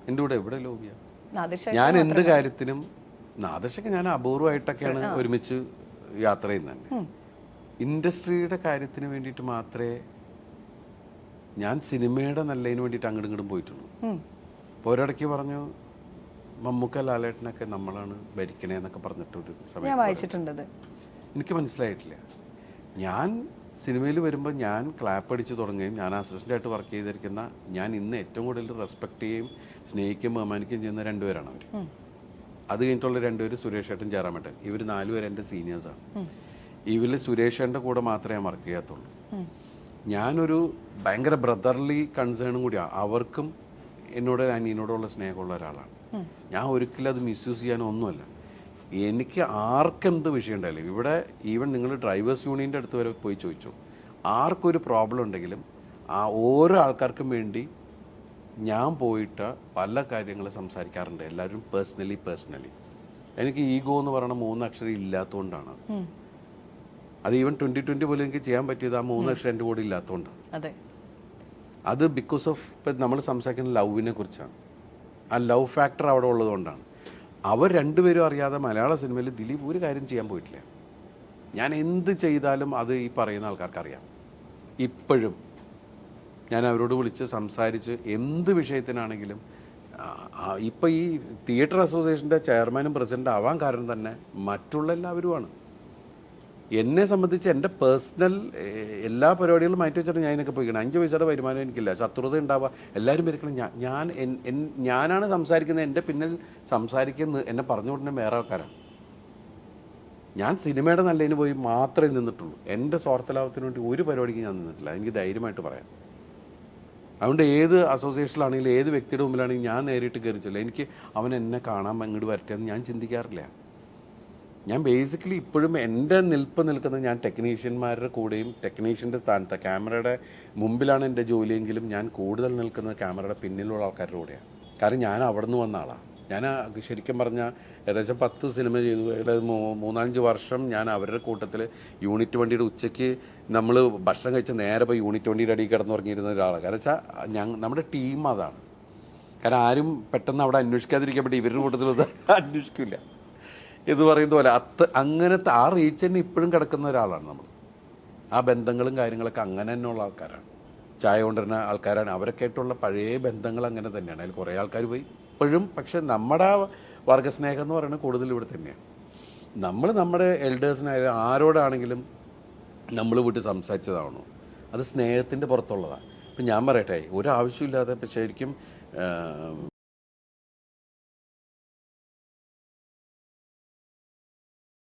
എൻ്റെ കൂടെ എവിടെ ലോബിയ? ഞാൻ എന്ത് കാര്യത്തിനും നാദർശക്ക് ഞാൻ അപൂർവമായിട്ടൊക്കെയാണ് ഒരുമിച്ച് യാത്ര ചെയ്യുന്നത്. ഇൻഡസ്ട്രിയുടെ കാര്യത്തിന് വേണ്ടിയിട്ട് മാത്രമേ ഞാൻ സിനിമയുടെ നല്ലതിന് വേണ്ടിയിട്ട് അങ്ങോട്ടും ഇങ്ങോട്ടും പോയിട്ടുള്ളൂ. അപ്പോൾ ഒരിടയ്ക്ക് പറഞ്ഞു മമ്മൂക്ക ലാലേട്ടനൊക്കെ നമ്മളാണ് ഭരിക്കണേന്നൊക്കെ പറഞ്ഞിട്ടൊരു സമയം വായിച്ചിട്ടുണ്ട്. എനിക്ക് മനസ്സിലായിട്ടില്ല. ഞാൻ സിനിമയിൽ വരുമ്പോൾ ഞാൻ ക്ലാപ്പ് അടിച്ച് തുടങ്ങുകയും ഞാൻ അസിസ്റ്റൻ്റായിട്ട് വർക്ക് ചെയ്തിരിക്കുന്ന ഞാൻ ഇന്ന് ഏറ്റവും കൂടുതൽ റെസ്പെക്ട് ചെയ്യുകയും സ്നേഹിക്കുകയും ബഹുമാനിക്കുകയും ചെയ്യുന്ന രണ്ടുപേരാണ് അവർ. അത് കഴിഞ്ഞിട്ടുള്ള രണ്ടുപേര് സുരേഷ് ഏട്ടൻ ജയറാമേട്ടൻ. ഇവർ നാലുപേരും എൻ്റെ സീനിയേഴ്സാണ്. ഇവരിൽ സുരേഷ് ഏട്ടൻ്റെ കൂടെ മാത്രമേ ഞാൻ വർക്ക് ചെയ്യാത്തുള്ളൂ. ഞാനൊരു ഭയങ്കര ബ്രദർലി കൺസേണും കൂടിയാണ്. അവർക്കും എന്നോട് അനിയനോടുള്ള സ്നേഹമുള്ള ഒരാളാണ്. ഞാൻ ഒരിക്കലും അത് മിസ്യൂസ് ചെയ്യാനൊന്നുമല്ല. എനിക്ക് ആർക്കെന്ത് വിഷയം ഉണ്ടായാലും ഇവിടെ ഈവൻ നിങ്ങൾ ഡ്രൈവേഴ്സ് യൂണിയൻ്റെ അടുത്ത് വരെ പോയി ചോദിച്ചു, ആർക്കൊരു പ്രോബ്ലം ഉണ്ടെങ്കിലും ആ ഓരോ ആൾക്കാർക്കും വേണ്ടി ഞാൻ പോയിട്ട് പല കാര്യങ്ങൾ സംസാരിക്കാറുണ്ട്. എല്ലാവരും പേഴ്സണലി. എനിക്ക് ഈഗോ എന്ന് പറയുന്ന 3 അക്ഷരം ഇല്ലാത്തതുകൊണ്ടാണ്. അത് ഈവൻ 2020 പോലും എനിക്ക് ചെയ്യാൻ പറ്റിയത് ആ 3 അക്ഷരം എൻ്റെ കൂടെ ഇല്ലാത്തതുകൊണ്ടാണ്. അത് ബിക്കോസ് ഓഫ് ഇപ്പം നമ്മൾ സംസാരിക്കുന്ന ലവിനെ കുറിച്ചാണ്. ആ ലവ് ഫാക്ടർ അവിടെ ഉള്ളതുകൊണ്ടാണ്. അവർ രണ്ടുപേരും അറിയാതെ മലയാള സിനിമയിൽ ദിലീപ് ഒരു കാര്യം ചെയ്യാൻ പോയിട്ടില്ല. ഞാൻ എന്ത് ചെയ്താലും അത് ഈ പറയുന്ന ആൾക്കാർക്ക് അറിയാം. ഇപ്പോഴും ഞാൻ അവരോട് വിളിച്ച് സംസാരിച്ച് എന്ത് വിഷയത്തിനാണെങ്കിലും ഇപ്പം ഈ തിയേറ്റർ അസോസിയേഷൻ്റെ ചെയർമാനും പ്രസിഡൻ്റ് ആവാൻ കാരണം തന്നെ മറ്റുള്ള എല്ലാവരുമാണ്. എന്നെ സംബന്ധിച്ച് എൻ്റെ പേഴ്സണൽ എല്ലാ പരിപാടികളും മാറ്റി വെച്ചിട്ട് ഞാൻ ഇതിനൊക്കെ പോയിക്കണം. 5 പൈസയുടെ വരുമാനം എനിക്കില്ല. ശത്രുത ഉണ്ടാവുക എല്ലാവരും വരിക്കണം. ഞാനാണ് സംസാരിക്കുന്നത്. എൻ്റെ പിന്നിൽ സംസാരിക്കുന്നത് എന്നെ പറഞ്ഞു കൊടുക്കുന്ന വേറെ ആൾക്കാരാണ്. ഞാൻ സിനിമയുടെ നല്ലതിന് പോയി മാത്രമേ നിന്നിട്ടുള്ളൂ. എൻ്റെ സ്വാർത്ഥലാഭത്തിന് വേണ്ടി ഒരു പരിപാടിക്ക് ഞാൻ നിന്നിട്ടില്ല. എനിക്ക് ധൈര്യമായിട്ട് പറയാം. അതുകൊണ്ട് ഏത് അസോസിയേഷനിലാണെങ്കിലും ഏത് വ്യക്തിയുടെ മുമ്പിലാണെങ്കിലും ഞാൻ നേരിട്ട് കയറിച്ചില്ല. എനിക്ക് അവൻ എന്നെ കാണാൻ അങ്ങോട്ട് വരട്ടെ എന്ന് ഞാൻ ചിന്തിക്കാറില്ല. ഞാൻ ബേസിക്കലി ഇപ്പോഴും എൻ്റെ നിൽക്കുന്നത് ഞാൻ ടെക്നീഷ്യന്മാരുടെ കൂടെയും ടെക്നീഷ്യൻ്റെ സ്ഥാനത്ത് ക്യാമറയുടെ മുമ്പിലാണ് എൻ്റെ ജോലിയെങ്കിലും ഞാൻ കൂടുതൽ നിൽക്കുന്നത് ക്യാമറയുടെ പിന്നിലുള്ള ആൾക്കാരുടെ കൂടെയാണ്. കാരണം ഞാൻ അവിടെ നിന്ന് വന്ന ആളാണ്. ഞാൻ ശരിക്കും പറഞ്ഞാൽ ഏകദേശം 10 സിനിമ ചെയ്തു. ഏകദേശം 3-5 വർഷം ഞാൻ അവരുടെ കൂട്ടത്തിൽ യൂണിറ്റ് വണ്ടിയുടെ ഉച്ചയ്ക്ക് നമ്മൾ ഭക്ഷണം കഴിച്ച് നേരെ പോയി യൂണിറ്റ് വണ്ടിയുടെ അടിയിൽ കിടന്നുറങ്ങിയിരുന്ന ഒരാളാണ്. കാരണം വെച്ചാൽ നമ്മുടെ ടീം അതാണ്. കാരണം ആരും പെട്ടെന്ന് അവിടെ അന്വേഷിക്കാതിരിക്കാൻ പറ്റി ഇവരുടെ കൂട്ടത്തിൽ അന്വേഷിക്കില്ല എന്ന് പറയുന്ന പോലെ അങ്ങനത്തെ ആ റീച്ച് തന്നെ ഇപ്പോഴും കിടക്കുന്ന ഒരാളാണ് നമ്മൾ. ആ ബന്ധങ്ങളും കാര്യങ്ങളൊക്കെ അങ്ങനെ തന്നെയുള്ള ആൾക്കാരാണ്. ചായ കൊണ്ടുവരുന്ന ആൾക്കാരാണ്. അവരൊക്കെ ആയിട്ടുള്ള പഴയ ബന്ധങ്ങൾ അങ്ങനെ തന്നെയാണ്. അതിൽ കുറേ ആൾക്കാർ പോയി ഇപ്പോഴും. പക്ഷെ നമ്മുടെ വർഗസ്നേഹം എന്ന് പറയുന്നത് കൂടുതൽ ഇവിടെ തന്നെയാണ്. നമ്മുടെ എൽഡേഴ്സിനായാലും ആരോടാണെങ്കിലും നമ്മൾ വിട്ട് സംസാരിച്ചതാവണോ അത് സ്നേഹത്തിൻ്റെ പുറത്തുള്ളതാണ്. ഇപ്പം ഞാൻ പറയട്ടെ, ഒരാവശ്യമില്ലാതെ ഇപ്പം ശരിക്കും